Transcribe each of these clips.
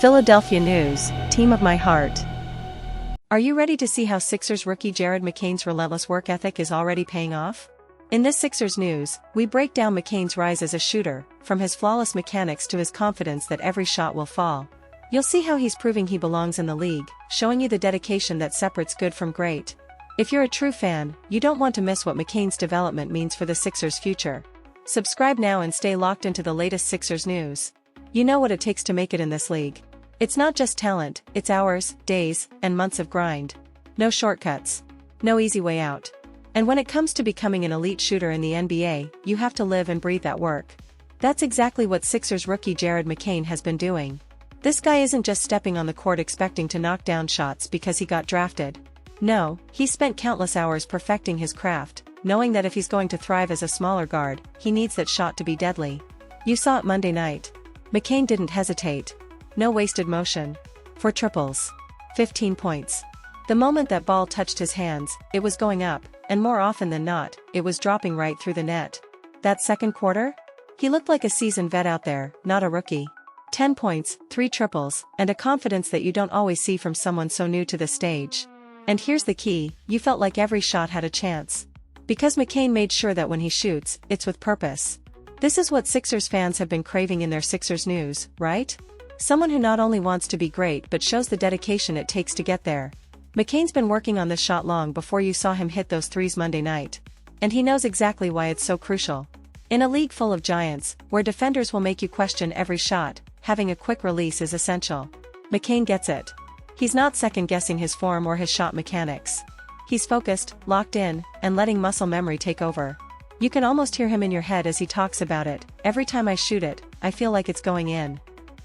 Philadelphia news, team of my heart. Are you ready to see how Sixers rookie Jared McCain's relentless work ethic is already paying off? In this Sixers news, we break down McCain's rise as a shooter, from his flawless mechanics to his confidence that every shot will fall. You'll see how he's proving he belongs in the league, showing you the dedication that separates good from great. If you're a true fan, you don't want to miss what McCain's development means for the Sixers' future. Subscribe now and stay locked into the latest Sixers news. You know what it takes to make it in this league. It's not just talent, it's hours, days, and months of grind. No shortcuts. No easy way out. And when it comes to becoming an elite shooter in the NBA, you have to live and breathe that work. That's exactly what Sixers rookie Jared McCain has been doing. This guy isn't just stepping on the court expecting to knock down shots because he got drafted. No, he's spent countless hours perfecting his craft, knowing that if he's going to thrive as a smaller guard, he needs that shot to be deadly. You saw it Monday night. McCain didn't hesitate. No wasted motion. 4 triples. 15 points. The moment that ball touched his hands, it was going up, and more often than not, it was dropping right through the net. That second quarter? He looked like a seasoned vet out there, not a rookie. 10 points, 3 triples, and a confidence that you don't always see from someone so new to the stage. And here's the key, you felt like every shot had a chance. Because McCain made sure that when he shoots, it's with purpose. This is what Sixers fans have been craving in their Sixers news, right? Someone who not only wants to be great but shows the dedication it takes to get there. McCain's been working on this shot long before you saw him hit those threes Monday night. And he knows exactly why it's so crucial. In a league full of giants, where defenders will make you question every shot, having a quick release is essential. McCain gets it. He's not second-guessing his form or his shot mechanics. He's focused, locked in, and letting muscle memory take over. You can almost hear him in your head as he talks about it. Every time I shoot it, I feel like it's going in.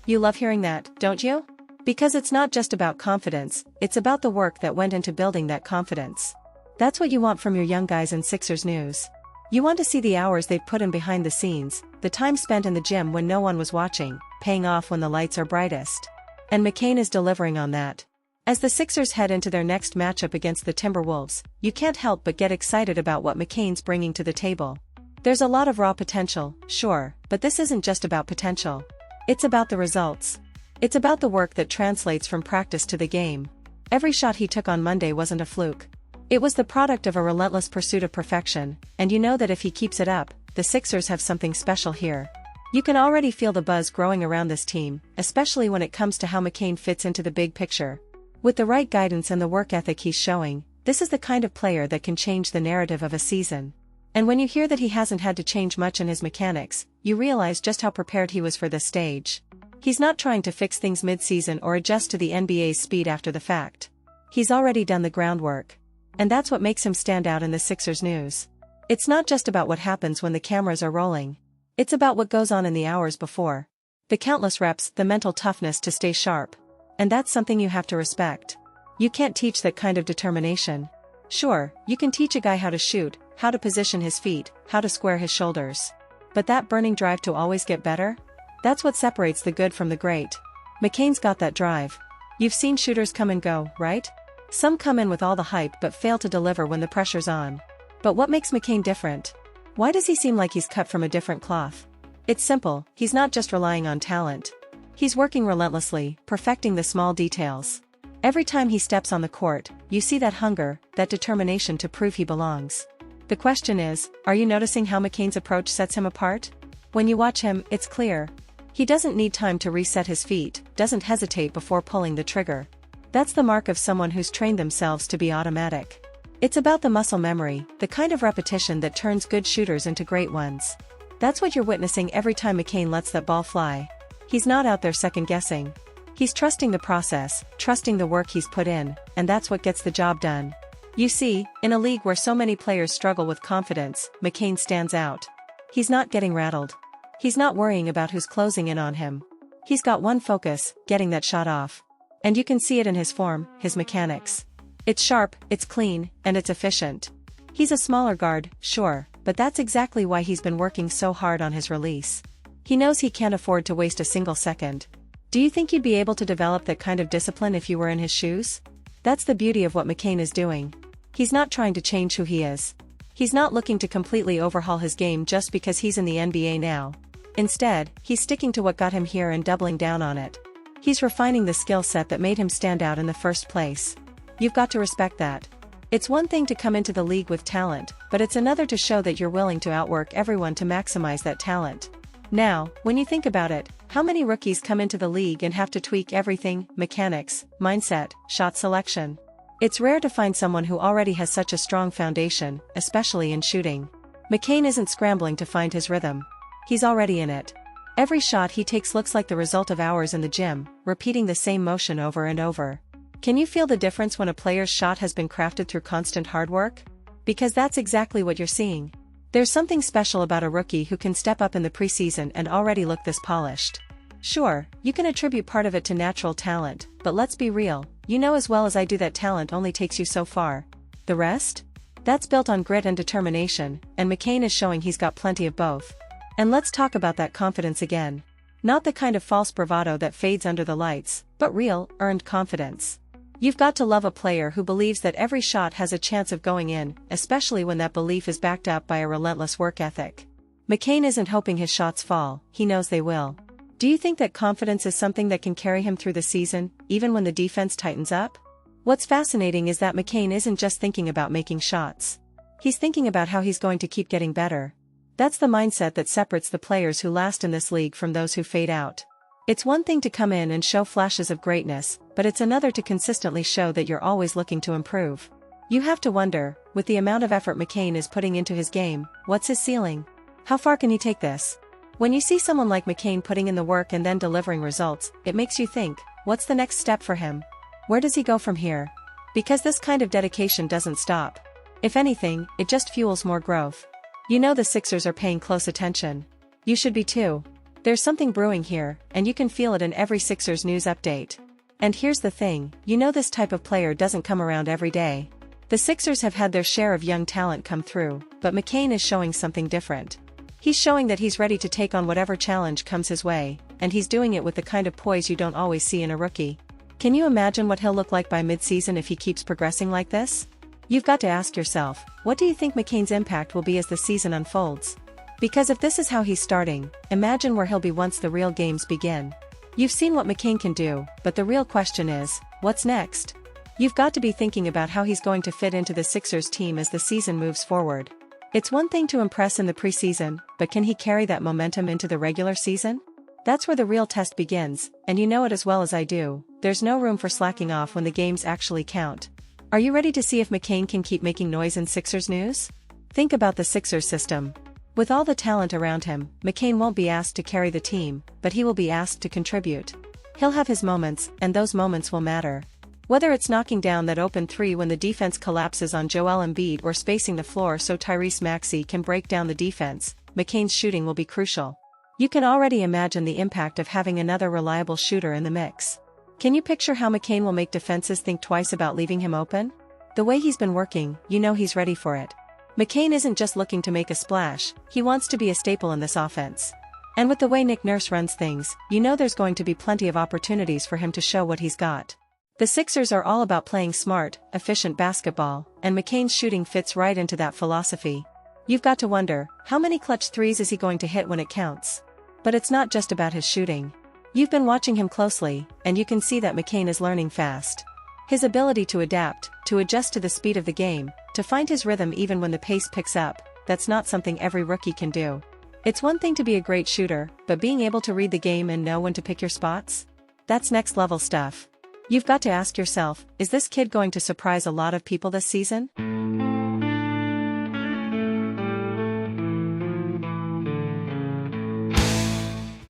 You love hearing that, don't you? Because it's not just about confidence, it's about the work that went into building that confidence. That's what you want from your young guys in Sixers news. You want to see the hours they've put in behind the scenes, the time spent in the gym when no one was watching, paying off when the lights are brightest. And McCain is delivering on that. As the Sixers head into their next matchup against the Timberwolves, you can't help but get excited about what McCain's bringing to the table. There's a lot of raw potential, sure, but this isn't just about potential. It's about the results. It's about the work that translates from practice to the game. Every shot he took on Monday wasn't a fluke. It was the product of a relentless pursuit of perfection, and you know that if he keeps it up, the Sixers have something special here. You can already feel the buzz growing around this team, especially when it comes to how McCain fits into the big picture. With the right guidance and the work ethic he's showing, this is the kind of player that can change the narrative of a season. And when you hear that he hasn't had to change much in his mechanics, you realize just how prepared he was for this stage. He's not trying to fix things mid-season or adjust to the NBA's speed after the fact. He's already done the groundwork. And that's what makes him stand out in the Sixers news. It's not just about what happens when the cameras are rolling. It's about what goes on in the hours before. The countless reps, the mental toughness to stay sharp. And that's something you have to respect. You can't teach that kind of determination. Sure, you can teach a guy how to shoot, how to position his feet, how to square his shoulders. But that burning drive to always get better? That's what separates the good from the great. McCain's got that drive. You've seen shooters come and go, right? Some come in with all the hype but fail to deliver when the pressure's on. But what makes McCain different? Why does he seem like he's cut from a different cloth? It's simple, he's not just relying on talent. He's working relentlessly, perfecting the small details. Every time he steps on the court, you see that hunger, that determination to prove he belongs. The question is, are you noticing how McCain's approach sets him apart? When you watch him, it's clear. He doesn't need time to reset his feet, doesn't hesitate before pulling the trigger. That's the mark of someone who's trained themselves to be automatic. It's about the muscle memory, the kind of repetition that turns good shooters into great ones. That's what you're witnessing every time McCain lets that ball fly. He's not out there second-guessing. He's trusting the process, trusting the work he's put in, and that's what gets the job done. You see, in a league where so many players struggle with confidence, McCain stands out. He's not getting rattled. He's not worrying about who's closing in on him. He's got one focus, getting that shot off. And you can see it in his form, his mechanics. It's sharp, it's clean, and it's efficient. He's a smaller guard, sure, but that's exactly why he's been working so hard on his release. He knows he can't afford to waste a single second. Do you think you'd be able to develop that kind of discipline if you were in his shoes? That's the beauty of what McCain is doing. He's not trying to change who he is. He's not looking to completely overhaul his game just because he's in the NBA now. Instead, he's sticking to what got him here and doubling down on it. He's refining the skill set that made him stand out in the first place. You've got to respect that. It's one thing to come into the league with talent, but it's another to show that you're willing to outwork everyone to maximize that talent. Now, when you think about it, how many rookies come into the league and have to tweak everything: mechanics, mindset, shot selection? It's rare to find someone who already has such a strong foundation, especially in shooting. McCain isn't scrambling to find his rhythm. He's already in it. Every shot he takes looks like the result of hours in the gym, repeating the same motion over and over. Can you feel the difference when a player's shot has been crafted through constant hard work? Because that's exactly what you're seeing. There's something special about a rookie who can step up in the preseason and already look this polished. Sure, you can attribute part of it to natural talent, but let's be real, you know as well as I do that talent only takes you so far. The rest? That's built on grit and determination, and McCain is showing he's got plenty of both. And let's talk about that confidence again. Not the kind of false bravado that fades under the lights, but real, earned confidence. You've got to love a player who believes that every shot has a chance of going in, especially when that belief is backed up by a relentless work ethic. McCain isn't hoping his shots fall, he knows they will. Do you think that confidence is something that can carry him through the season, even when the defense tightens up? What's fascinating is that McCain isn't just thinking about making shots. He's thinking about how he's going to keep getting better. That's the mindset that separates the players who last in this league from those who fade out. It's one thing to come in and show flashes of greatness, but it's another to consistently show that you're always looking to improve. You have to wonder, with the amount of effort McCain is putting into his game, what's his ceiling? How far can he take this? When you see someone like McCain putting in the work and then delivering results, it makes you think, what's the next step for him? Where does he go from here? Because this kind of dedication doesn't stop. If anything, it just fuels more growth. You know the Sixers are paying close attention. You should be too. There's something brewing here, and you can feel it in every Sixers news update. And here's the thing, you know this type of player doesn't come around every day. The Sixers have had their share of young talent come through, but McCain is showing something different. He's showing that he's ready to take on whatever challenge comes his way, and he's doing it with the kind of poise you don't always see in a rookie. Can you imagine what he'll look like by mid-season if he keeps progressing like this? You've got to ask yourself, what do you think McCain's impact will be as the season unfolds? Because if this is how he's starting, imagine where he'll be once the real games begin. You've seen what McCain can do, but the real question is, what's next? You've got to be thinking about how he's going to fit into the Sixers team as the season moves forward. It's one thing to impress in the preseason, but can he carry that momentum into the regular season? That's where the real test begins, and you know it as well as I do, there's no room for slacking off when the games actually count. Are you ready to see if McCain can keep making noise in Sixers news? Think about the Sixers system. With all the talent around him, McCain won't be asked to carry the team, but he will be asked to contribute. He'll have his moments, and those moments will matter. Whether it's knocking down that open three when the defense collapses on Joel Embiid or spacing the floor so Tyrese Maxey can break down the defense, McCain's shooting will be crucial. You can already imagine the impact of having another reliable shooter in the mix. Can you picture how McCain will make defenses think twice about leaving him open? The way he's been working, you know he's ready for it. McCain isn't just looking to make a splash, he wants to be a staple in this offense. And with the way Nick Nurse runs things, you know there's going to be plenty of opportunities for him to show what he's got. The Sixers are all about playing smart, efficient basketball, and McCain's shooting fits right into that philosophy. You've got to wonder, how many clutch threes is he going to hit when it counts? But it's not just about his shooting. You've been watching him closely, and you can see that McCain is learning fast. His ability to adapt, to adjust to the speed of the game, to find his rhythm even when the pace picks up, that's not something every rookie can do. It's one thing to be a great shooter, but being able to read the game and know when to pick your spots? That's next level stuff. You've got to ask yourself, is this kid going to surprise a lot of people this season?